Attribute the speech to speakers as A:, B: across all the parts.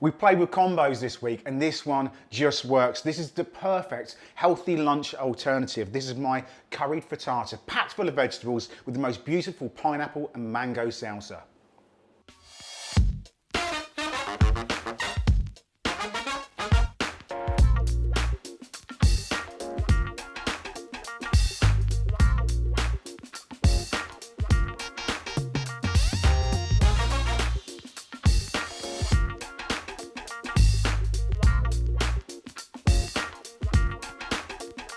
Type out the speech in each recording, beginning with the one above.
A: We've played with combos this week and this one just works. This is the perfect healthy lunch alternative. This is my curried frittata, packed full of vegetables with the most beautiful pineapple and mango salsa.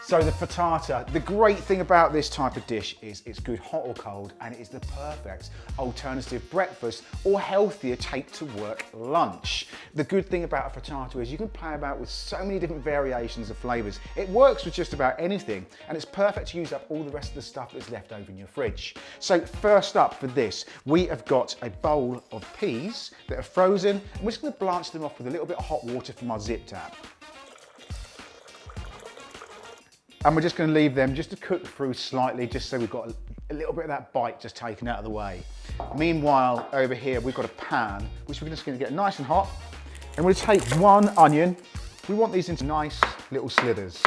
A: So the frittata, the great thing about this type of dish is it's good hot or cold, and it's the perfect alternative breakfast or healthier take to work lunch. The good thing about a frittata is you can play about with so many different variations of flavors. It works with just about anything, and it's perfect to use up all the rest of the stuff that's left over in your fridge. So first up for this, we have got a bowl of peas that are frozen, and we're just gonna blanch them off with a little bit of hot water from our zip tap. And we're just going to leave them just to cook through slightly, just so we've got a little bit of that bite just taken out of the way. Meanwhile, over here, we've got a pan, which we're just going to get nice and hot. And we're going to take one onion. We want these into nice little slithers.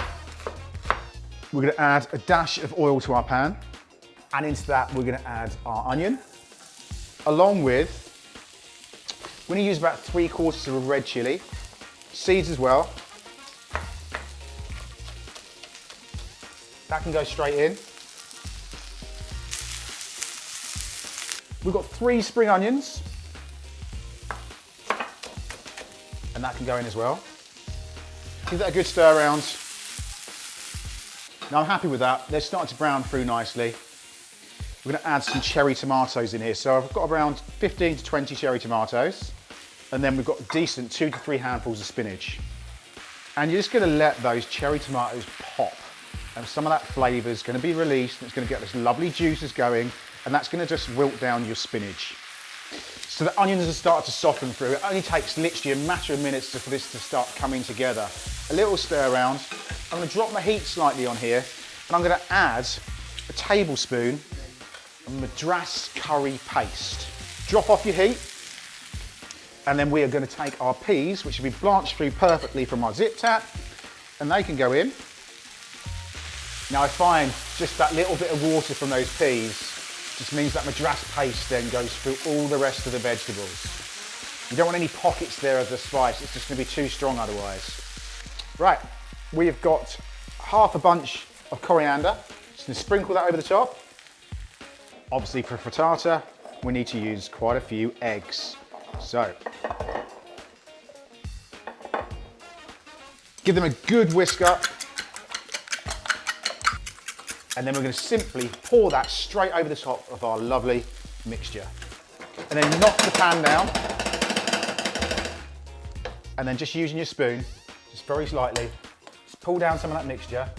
A: We're going to add a dash of oil to our pan. And into that, we're going to add our onion, along with, we're going to use about 3/4 of a red chilli, seeds as well. That can go straight in. We've got 3 spring onions, and that can go in as well. Give that a good stir around. Now I'm happy with that. They're starting to brown through nicely. We're going to add some cherry tomatoes in here. So I've got around 15 to 20 cherry tomatoes, and then we've got a decent 2 to 3 handfuls of spinach. And you're just going to let those cherry tomatoes pop. And some of that flavour is going to be released, and it's going to get this lovely juices going, and that's going to just wilt down your spinach. So the onions have started to soften through. It only takes literally a matter of minutes for this to start coming together. A little stir around. I'm going to drop my heat slightly on here, and I'm going to add a tablespoon of Madras curry paste. Drop off your heat, and then we are going to take our peas, which have been blanched through perfectly from our zip tap, and they can go in. Now I find just that little bit of water from those peas just means that Madras paste then goes through all the rest of the vegetables. You don't want any pockets there of the spice, it's just going to be too strong otherwise. Right, we've got half a bunch of coriander, just going to sprinkle that over the top. Obviously for frittata, we need to use quite a few eggs. So, give them a good whisk up. And then we're going to simply pour that straight over the top of our lovely mixture. And then knock the pan down. And then just using your spoon, just very slightly, just pull down some of that mixture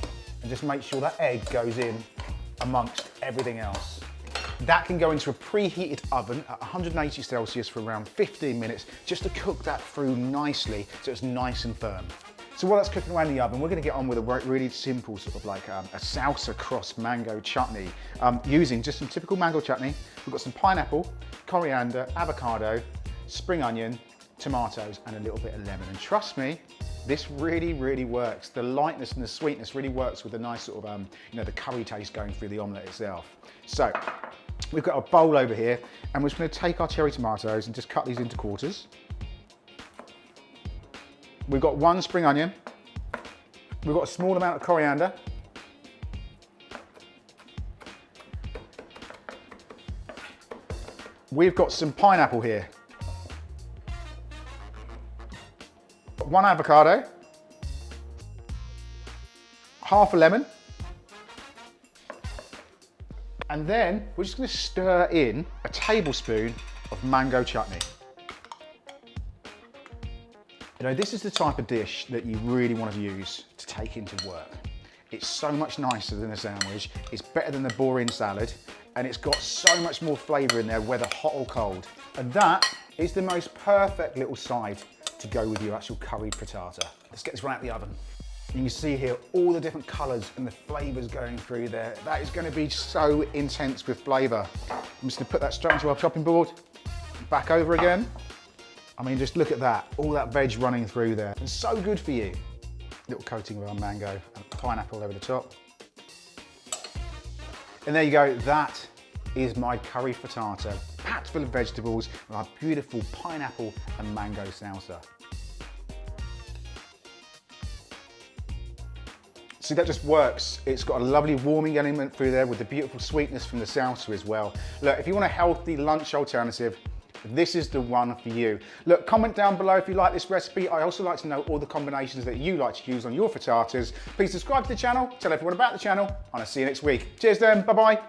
A: and just make sure that egg goes in amongst everything else. That can go into a preheated oven at 180 Celsius for around 15 minutes, just to cook that through nicely so it's nice and firm. So while that's cooking away in the oven, we're going to get on with a really simple sort of like a salsa cross mango chutney, using just some typical mango chutney. We've got some pineapple, coriander, avocado, spring onion, tomatoes, and a little bit of lemon. And trust me, this really works. The lightness and the sweetness really works with the nice sort of, the curry taste going through the omelette itself. So we've got a bowl over here, and we're just going to take our cherry tomatoes and just cut these into quarters. We've got 1 spring onion. We've got a small amount of coriander. We've got some pineapple here. 1 avocado. Half a lemon. And then we're just going to stir in a tablespoon of mango chutney. You know, this is the type of dish that you really want to use to take into work. It's so much nicer than a sandwich, it's better than the boring salad, and it's got so much more flavour in there, whether hot or cold. And that is the most perfect little side to go with your actual curried frittata. Let's get this right out the oven. You can see here all the different colours and the flavours going through there. That is going to be so intense with flavour. I'm just going to put that straight onto our chopping board, back over again. I mean, just look at that, all that veg running through there. And so good for you. Little coating of our mango and pineapple over the top. And there you go, that is my curry frittata, packed full of vegetables with our beautiful pineapple and mango salsa. See, that just works. It's got a lovely warming element through there with the beautiful sweetness from the salsa as well. Look, if you want a healthy lunch alternative, this is the one for you. Look, comment down below if you like this recipe. I also like to know all the combinations that you like to use on your frittatas. Please subscribe to the channel, tell everyone about the channel, and I'll see you next week. Cheers then, bye-bye.